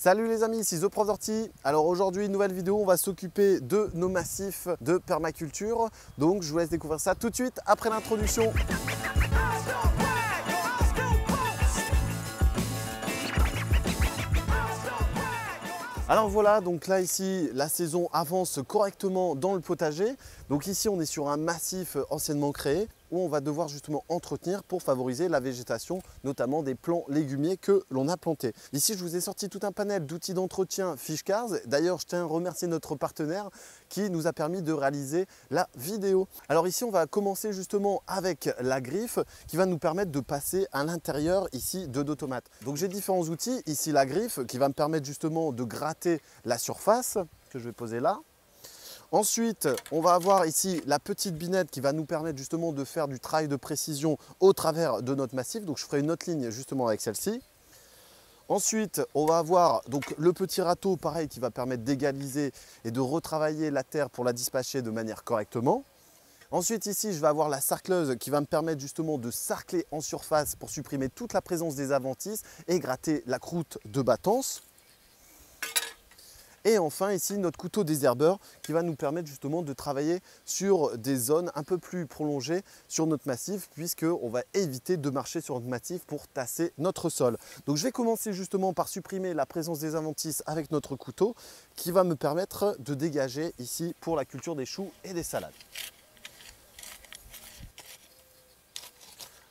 Salut les amis, ici The Prof d'Ortie. Alors aujourd'hui, nouvelle vidéo, on va s'occuper de nos massifs de permaculture. Donc je vous laisse découvrir ça tout de suite après l'introduction. Alors voilà, donc là ici, la saison avance correctement dans le potager. Donc ici, on est sur un massif anciennement créé où on va devoir justement entretenir pour favoriser la végétation, notamment des plants légumiers que l'on a plantés. Ici, je vous ai sorti tout un panel d'outils d'entretien Fishcars. D'ailleurs, je tiens à remercier notre partenaire qui nous a permis de réaliser la vidéo. Alors ici, on va commencer justement avec la griffe qui va nous permettre de passer à l'intérieur ici de nos tomates. Donc j'ai différents outils. Ici, la griffe qui va me permettre justement de gratter la surface que je vais poser là. Ensuite, on va avoir ici la petite binette qui va nous permettre justement de faire du travail de précision au travers de notre massif. Donc je ferai une autre ligne justement avec celle-ci. Ensuite, on va avoir donc le petit râteau pareil qui va permettre d'égaliser et de retravailler la terre pour la dispatcher de manière correctement. Ensuite ici, je vais avoir la sarcleuse qui va me permettre justement de sarcler en surface pour supprimer toute la présence des adventices et gratter la croûte de battance. Et enfin ici notre couteau désherbeur qui va nous permettre justement de travailler sur des zones un peu plus prolongées sur notre massif puisqu'on va éviter de marcher sur notre massif pour tasser notre sol. Donc je vais commencer justement par supprimer la présence des adventices avec notre couteau qui va me permettre de dégager ici pour la culture des choux et des salades.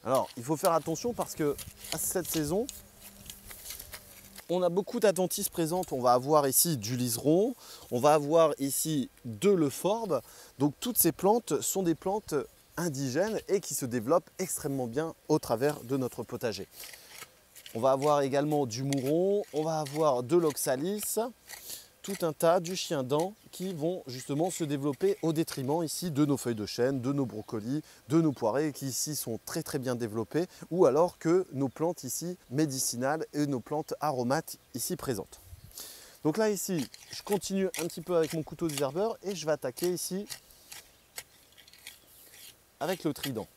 Alors il faut faire attention parce que à cette saison, on a beaucoup d'adventices présentes. On va avoir ici du liseron, on va avoir ici de l'euphorbe. Donc toutes ces plantes sont des plantes indigènes et qui se développent extrêmement bien au travers de notre potager. On va avoir également du mouron, on va avoir de l'oxalis, tout un tas du chien-dent qui vont justement se développer au détriment ici de nos feuilles de chêne, de nos brocolis, de nos poirées qui ici sont très bien développés ou alors que nos plantes ici médicinales et nos plantes aromates ici présentes. Donc là ici, je continue un petit peu avec mon couteau désherbeur et je vais attaquer ici avec le trident.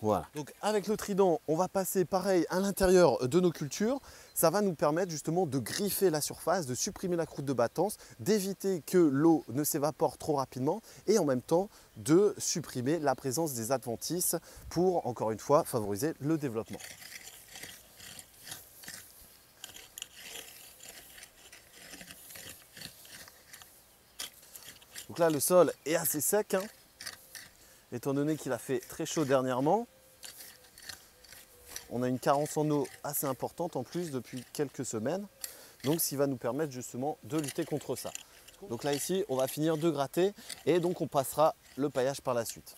Voilà. Donc avec le trident, on va passer pareil à l'intérieur de nos cultures. Ça va nous permettre justement de griffer la surface, de supprimer la croûte de battance, d'éviter que l'eau ne s'évapore trop rapidement et en même temps de supprimer la présence des adventices pour, encore une fois, favoriser le développement. Donc là, le sol est assez sec, étant donné qu'il a fait très chaud dernièrement. On a une carence en eau assez importante en plus depuis quelques semaines. Donc ce qui va nous permettre justement de lutter contre ça. Donc là ici, on va finir de gratter et donc on passera le paillage par la suite.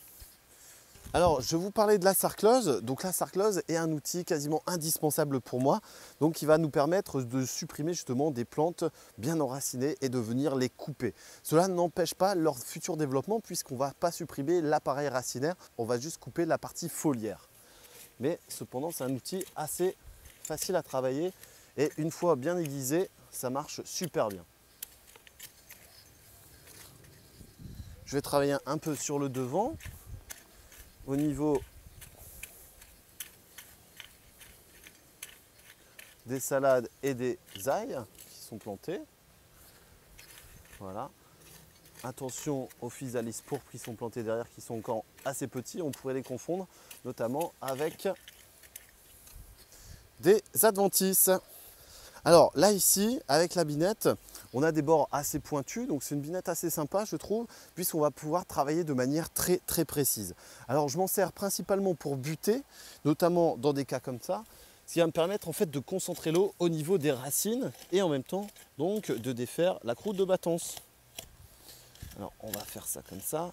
Alors je vais vous parler de la sarcleuse. Donc la sarcleuse est un outil quasiment indispensable pour moi. Donc qui va nous permettre de supprimer justement des plantes bien enracinées et de venir les couper. Cela n'empêche pas leur futur développement puisqu'on ne va pas supprimer l'appareil racinaire. On va juste couper la partie foliaire. Mais cependant, c'est un outil assez facile à travailler et une fois bien aiguisé, ça marche super bien. Je vais travailler un peu sur le devant, au niveau des salades et des ails qui sont plantés. Voilà. Attention aux physalis pourpres qui sont plantés derrière, qui sont encore assez petits. On pourrait les confondre, notamment avec des adventices. Alors là ici, avec la binette, on a des bords assez pointus. Donc c'est une binette assez sympa, je trouve, puisqu'on va pouvoir travailler de manière très précise. Alors je m'en sers principalement pour buter, notamment dans des cas comme ça, ce qui va me permettre en fait de concentrer l'eau au niveau des racines et en même temps donc de défaire la croûte de battance. Alors on va faire ça comme ça,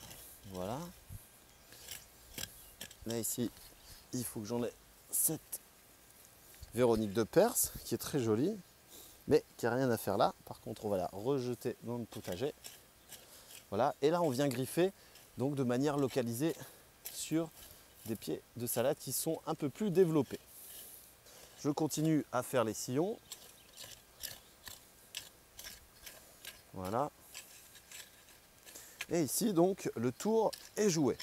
voilà. Là ici, il faut que j'enlève cette Véronique de Perse qui est très jolie, mais qui n'a rien à faire là. Par contre, on va la rejeter dans le potager. Voilà, et là on vient griffer donc de manière localisée sur des pieds de salade qui sont un peu plus développés. Je continue à faire les sillons. Voilà. Et ici, donc, le tour est joué.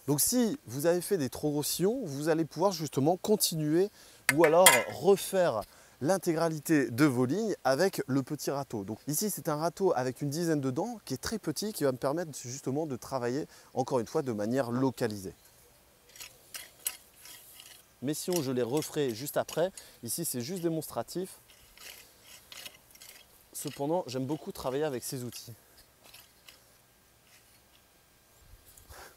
Donc, si vous avez fait des trop gros sillons, vous allez pouvoir justement continuer ou alors refaire l'intégralité de vos lignes avec le petit râteau. Donc ici, c'est un râteau avec une dizaine de dents qui est très petit, qui va me permettre justement de travailler encore une fois de manière localisée. Mes sillons, je les referai juste après. Ici, c'est juste démonstratif. Cependant, j'aime beaucoup travailler avec ces outils.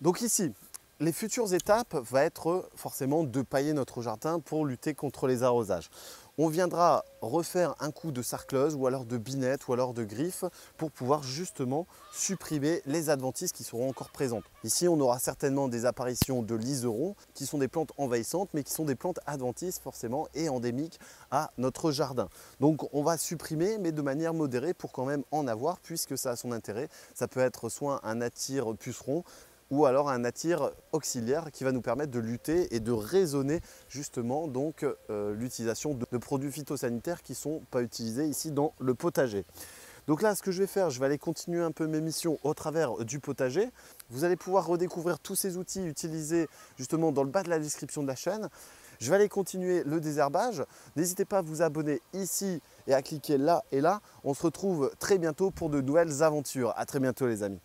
Donc ici, les futures étapes vont être forcément de pailler notre jardin pour lutter contre les arrosages. On viendra refaire un coup de sarcleuse ou alors de binette ou alors de griffe pour pouvoir justement supprimer les adventices qui seront encore présentes. Ici, on aura certainement des apparitions de liserons qui sont des plantes envahissantes mais qui sont des plantes adventices forcément et endémiques à notre jardin. Donc on va supprimer mais de manière modérée pour quand même en avoir puisque ça a son intérêt. Ça peut être soit un attire puceron ou alors un attire auxiliaire qui va nous permettre de lutter et de raisonner justement donc l'utilisation de produits phytosanitaires qui ne sont pas utilisés ici dans le potager. Donc là, ce que je vais faire, je vais aller continuer un peu mes missions au travers du potager. Vous allez pouvoir redécouvrir tous ces outils utilisés justement dans le bas de la description de la chaîne. Je vais aller continuer le désherbage. N'hésitez pas à vous abonner ici et à cliquer là et là. On se retrouve très bientôt pour de nouvelles aventures. À très bientôt les amis.